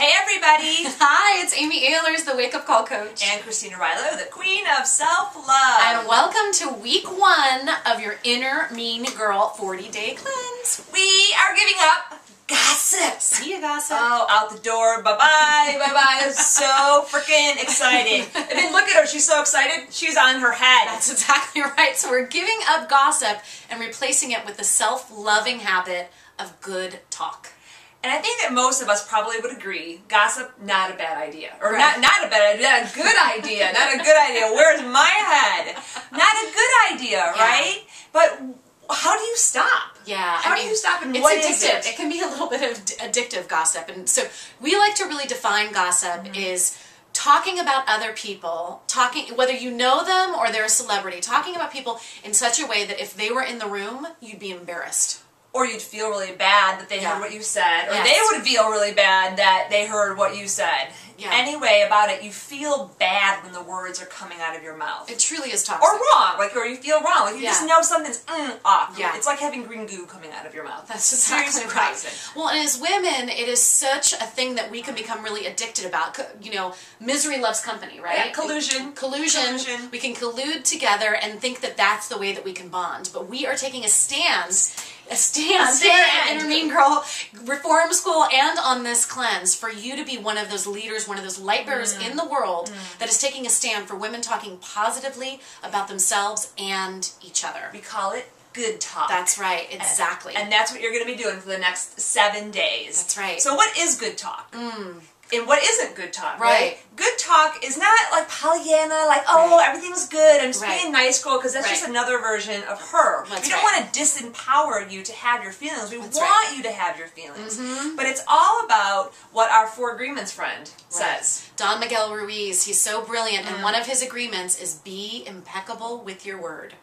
Hey everybody! Hi, it's Amy Ehlers, the Wake Up Call Coach. And Christina Rilo, the Queen of Self-Love. And welcome to week 1 of your Inner Mean Girl 40-day cleanse. We are giving up gossip. See you, gossip. Oh, out the door. Bye-bye. Bye-bye. I'm so freaking excited. And then look at her. She's so excited. She's on her head. That's exactly right. So we're giving up gossip and replacing it with the self-loving habit of good talk. And I think that most of us probably would agree, gossip, not a bad idea. Or right. not a bad idea, not a good idea. Not a good idea. Where's my head? Not a good idea, right? But how do you stop? Yeah. How do you stop, and it's what addictive. is it? It can be a little bit of addictive gossip. And so we like to really define gossip is talking about other people, whether you know them or they're a celebrity, talking about people in such a way that if they were in the room, you'd be embarrassed. Or you'd feel really bad that they heard what you said. Or Yes. they would feel really bad that they heard what you said. Yeah. Anyway, about it, you feel bad when the words are coming out of your mouth. It truly is toxic. Or wrong, or you feel wrong. Like you just know something's off. Yeah. It's like having green goo coming out of your mouth. That's exactly Seriously right. toxic. Well, and as women, it is such a thing that we can become really addicted about. You know, misery loves company, right? Yeah, collusion. We can collude together and think that that's the way that we can bond. But we are taking a stand here at Inner Mean Girl Reform School and on this cleanse for you to be one of those leaders, one of those light bearers in the world that is taking a stand for women talking positively about themselves and each other. We call it good talk. That's right, exactly. And that's what you're going to be doing for the next 7 days. That's right. So what is good talk? And what isn't good talk, Right. Good talk is not like Pollyanna, like, oh, everything's good, I'm just being a nice girl, because that's just another version of her. That's we don't want to disempower you to have your feelings. We want you to have your feelings. But it's all about what our 4 agreements friend says. Don Miguel Ruiz, he's so brilliant, and one of his agreements is be impeccable with your word.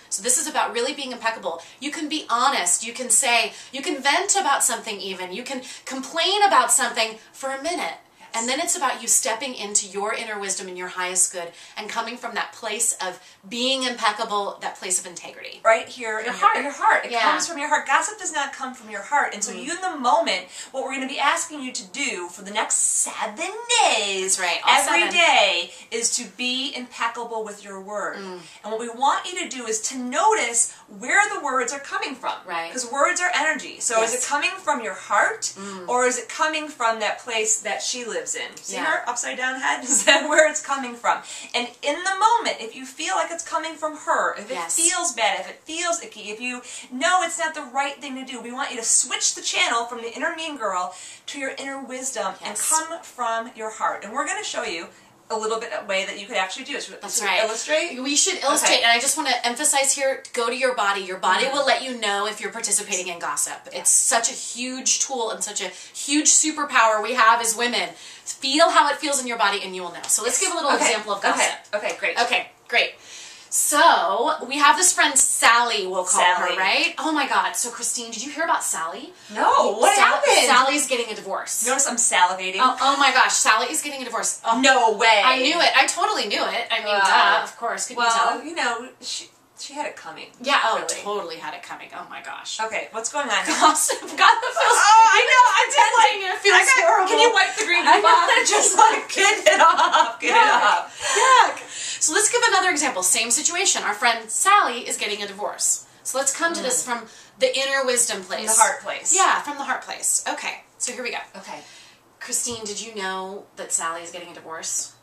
So this is about really being impeccable. You can be honest, you can say, you can vent about something even, you can complain about something for a minute. And then it's about you stepping into your inner wisdom and your highest good and coming from that place of being impeccable, that place of integrity. Right here in your heart. It comes from your heart. Gossip does not come from your heart. And so you in the moment, what we're going to be asking you to do for the next 7 days, every day, is to be impeccable with your word. And what we want you to do is to notice where the words are coming from. Because words are energy. So is it coming from your heart or is it coming from that place that she lives in? See her upside down head? Is that where it's coming from? And in the moment, if you feel like it's coming from her, if it feels bad, if it feels icky, if you know it's not the right thing to do, we want you to switch the channel from the inner mean girl to your inner wisdom and come from your heart. And we're going to show you a little bit of way that you could actually do it. That's right. Illustrate? We should illustrate, and I just want to emphasize here, go to your body. Your body will let you know if you're participating in gossip. It's such a huge tool and such a huge superpower we have as women. Feel how it feels in your body and you will know. So let's give a little example of gossip. Okay, great. Okay, great. So, we have this friend Sally, we'll call her, right? Oh my god, so Christine, did you hear about Sally? No, what happened? Sally's getting a divorce. Notice I'm salivating. Oh my gosh, Sally is getting a divorce. Oh, no way. I knew it. I totally knew it. I mean, duh, of course. Could you tell? Well, you know, she had it coming. Yeah, really. Totally had it coming. Oh my gosh. Okay, what's going on? Gossip. God, that feels. I know. I'm just like, it feels horrible. Can you wipe the green off? Just like get it off. Get it off. Yuck. So let's give another example. Same situation. Our friend Sally is getting a divorce. So let's come to this from the inner wisdom place. From the heart place. Yeah, from the heart place. Okay. So here we go. Okay. Christine, did you know that Sally is getting a divorce?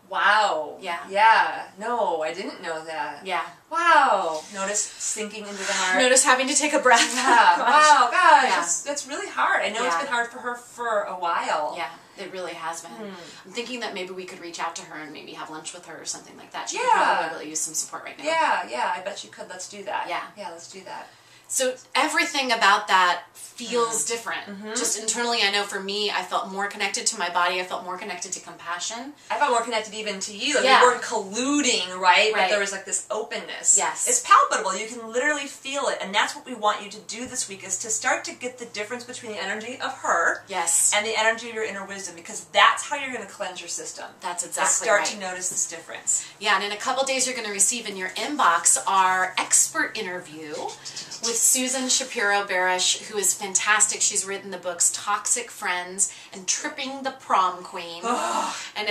Wow. Yeah. Yeah. No, I didn't know that. Yeah. Wow. Notice sinking into the heart. Notice having to take a breath. Yeah. Wow. Gosh. Yeah. That's really hard. I know it's been hard for her for a while. Yeah. It really has been. I'm thinking that maybe we could reach out to her and maybe have lunch with her or something like that. She could probably really use some support right now. Yeah, I bet you could. Let's do that. Yeah, let's do that. So everything about that feels different. Just internally, I know for me, I felt more connected to my body. I felt more connected to compassion. I felt more connected even to you. Like we weren't colluding, right? But there was like this openness. Yes. It's palpable. You can literally feel it. And that's what we want you to do this week, is to start to get the difference between the energy of her and the energy of your inner wisdom, because that's how you're going to cleanse your system. That's exactly start to notice this difference. Yeah, and in a couple days you're going to receive in your inbox our expert interview with Susan Shapiro-Barish, who is fantastic. She's written the books Toxic Friends and Tripping the Prom Queen. And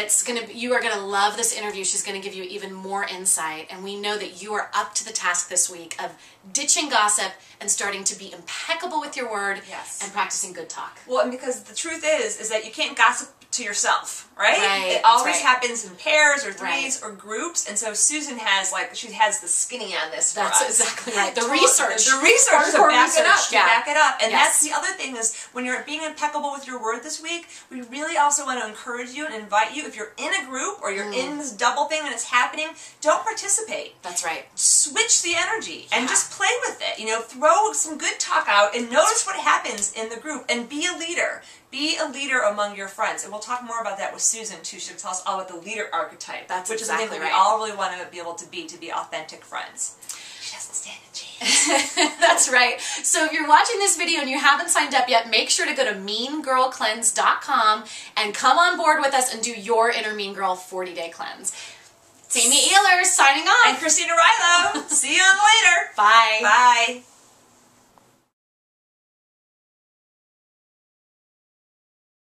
you are going to love this interview. She's going to give you even more insight. And we know that you are up to the task this week of ditching gossip and starting to be impeccable with your word and practicing good talk. Well, and because the truth is that you can't gossip to yourself, right? It always happens in pairs or threes or groups, and so Susan has the skinny on this for us. That's exactly right. The research to back it up. And that's the other thing is when you're being impeccable with your word this week, we really also want to encourage you and invite you, if you're in a group or you're in this double thing and it's happening, don't participate. That's right. Switch the energy and just play with it. You know, throw some good talk out and notice what happens in the group and be a leader. Be a leader among your friends. And we'll talk more about that with Susan, too. She'll tell us all about the leader archetype, which is the thing that we all really want to be able to be authentic friends. She doesn't stand a chance. That's right. So if you're watching this video and you haven't signed up yet, make sure to go to meangirlcleanse.com and come on board with us and do your Inner Mean Girl 40-day cleanse. It's Amy Ehlers signing off. And Christina Rilo. See you on later. Bye. Bye.